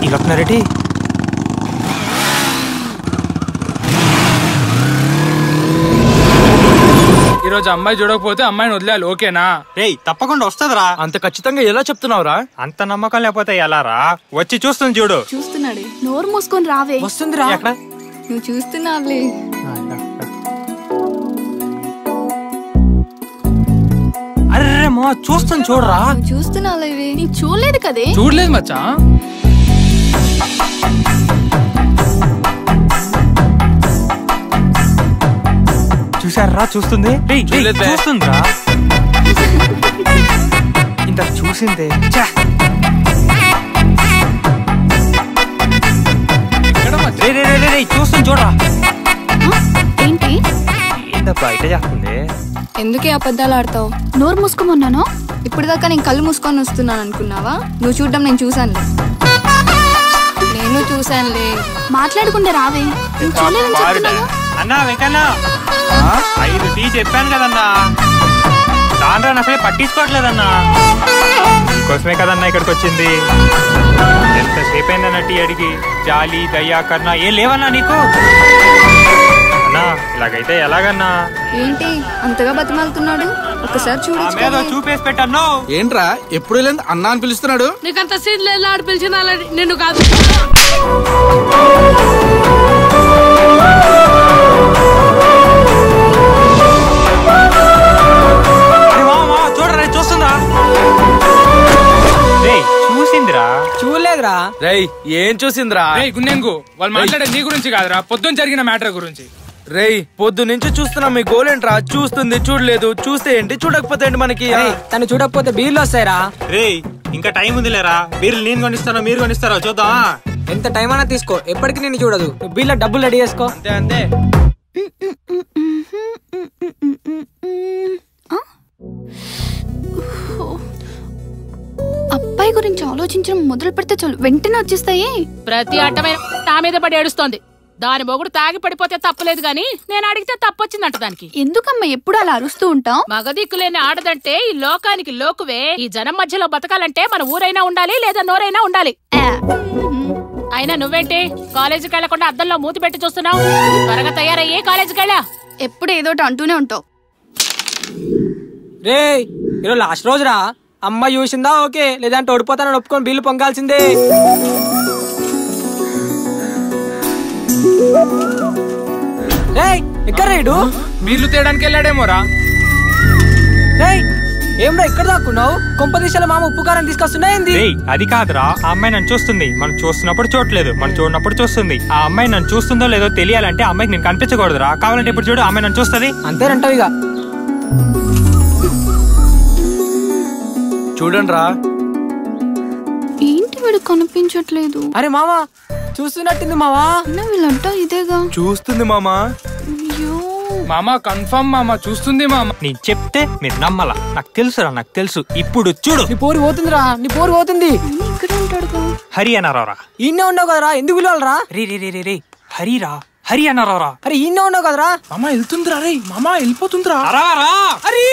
ఇలొస్తున్నారేటి? ఈరోజు అమ్మాయి చూడకపోతే అమ్మాయిని వదిలేయాలి, ఓకేనా? రేయ్ తప్పకుండా వస్తుందిరా. అంత ఖచ్చితంగా ఎలా చెప్తున్నావురా? అంత నమ్మకం లేకపోతే ఎలా రా? వచ్చి చూస్తుంది చూడు. చూస్తున్నాడే, నోరు మూసుకొని రావే. వస్తుందిరా. నువ్వు చూస్తున్నావులే. అరే మా చూస్తాను చూడరా. చూస్తున్నావులే. నీకు చూడలేదు కదే. చూడలేదు మచ్చా. చూసారా? చూస్తుంది. చూస్తుందిరా. ఇంత చూసిందే. చూస్తుంది చూడరా. ఏంటి ఇంత బయట చేస్తుంది? ఎందుకే అబద్ధాలు ఆడతావు? నోరు మూసుకోమన్నాను. ఇప్పుడు దాకా నేను కళ్ళు మూసుకొని వస్తున్నాను అనుకున్నావా? నువ్వు చూడడం నేను చూసానులే. నేను చూసానులే. మాట్లాడకుండా రావే. అన్నా వెంకన్నా, 5 టీ చెప్పాను కదన్నా. దాంట్లో అసలే పట్టించుకోవట్లేదన్నా. కోసమే కదన్నా ఇక్కడికి వచ్చింది. ఎంతసేపు అయిందన్నా టీ అడిగి. జాలి దయ్యా కన్నా ఏం లేవన్నా నీకు? అన్నా ఇలాగైతే ఎలాగన్నా? ఏంటి అంతగా బతిమాలుతున్నాడు? ఒకసారి చూడు. చూపేసి పెట్టాను. ఏంట్రా ఎప్పుడు లేదు అన్నా అని పిలుస్తున్నాడు? నీకంత సీన్ లేదు, ఆడు పిలిచిన నిన్ను కాదు. చూడరా, చూస్తుందా? చూసిందిరా. చూడలేదురా. రేయ్ ఏం చూసిందిరా? రేయ్ గున్నెంగు, వాళ్ళు మాట్లాడే నీ గురించి కాదురా, పొద్దున జరిగిన మ్యాటర్ గురించి. రేయ్ పొద్దు నుంచి చూస్తున్నా, మీ గోల్ ఏంట్రా? చూస్తుంది చూడలేదు, చూస్తే ఏంటి చూడకపోతే ఏంటి మనకి? తను చూడకపోతే బీర్లు వస్తాయిరా. రేయ్ ఇంకా టైం ఉంది లేరా? బీర్లు నేను కొనిస్తానో మీరు కొనిస్తారో చూద్దాం. ఎంత టైం అన్నా తీసుకో, ఎప్పటికీ నేను చూడదు. బీర్ల డబ్బులు రెడీ చేసుకో. అంతే అంతే. అబ్బాయి గురించి ఆలోచించడం మొదలు పెడితే చాలు వెంటనే వచ్చేస్తాయి. ప్రతి అడ్డమైన నా మీద పడి ఏడుస్తోంది. దాని మొగుడు తాగి పడిపోతే తప్పలేదు గాని నేను అడిగితే తప్పొచ్చిందంట దానికి. ఎందుకమ్మా ఎప్పుడు అలా అరుస్తూ ఉంటావు? మగదిక్కులేని ఆడదంటే ఈ లోకానికి లోకువే. ఈ జనం మధ్యలో బతకాలంటే మన ఊరైనా ఉండాలి, లేదా నోరైనా ఉండాలి. అయినా నువ్వేంటి కాలేజీకి వెళ్లకుండా అద్దంలో మూతి పెట్టి చూస్తున్నావు? త్వరగా తయారయ్యే కాలేజీకి వెళ్ళా. ఎప్పుడు ఏదోటి అంటూనే ఉంటావు. రే ఈరోజు లాస్ట్ రోజురా. అమ్మాయి చూసిందా ఓకే, లేదంటే ఓడిపోతానని ఒప్పుకొని బిల్లు పొంగాల్సిందే. ఎక్కడ రేడు? బీర్లు తేయడానికి వెళ్ళాడేమోరా. ఏమ్రా ఇక్కడ దాక్కున్నావు? కొంపదీశాల మామ ఉప్పు కారం తీసుకొస్తున్నాయింది. అది కాదురా, ఆ అమ్మాయి నన్ను చూస్తుంది. మనం చూస్తున్నప్పుడు చూడలేదు, మనం చూడనప్పుడు చూస్తుంది. ఆ అమ్మాయి నన్ను చూస్తుందో లేదో తెలియాలంటే ఆ అమ్మాయికి నేను కనిపించకూడదురా. కావాలంటే ఇప్పుడు చూడు, అమ్మాయి నన్ను చూస్తుంది. అంతేనంటావు ఇక. చూడండి రా. ఏంటి వీడు కనిపించట్లేదు? అరే మామా చూస్తున్నట్టుంది మావా. వీళ్ళంటా ఇదేగా. చూస్తుంది మామా. మామా కన్ఫర్మ్ మామా, చూస్తుంది మామా. నేను చెప్తే మీరు నమ్మలా. నాకు తెలుసురా, నాకు తెలుసు. ఇప్పుడు చూడు. నీ పోరు పోతుందిరా, నీ పోరు పోతుంది. ఇక్కడ ఉంటాడుగా. హరి అన్నారా? ఈయనే ఉండవు కదరా, ఎందుకు పిలవాలరా? రే రే రే రే హరిరా, హరి అన్నారా? అరే ఈయనే ఉండవు కదరా. మామా వెళ్తుందిరా. రే మామా వెళ్ళిపోతుందిరా. అరే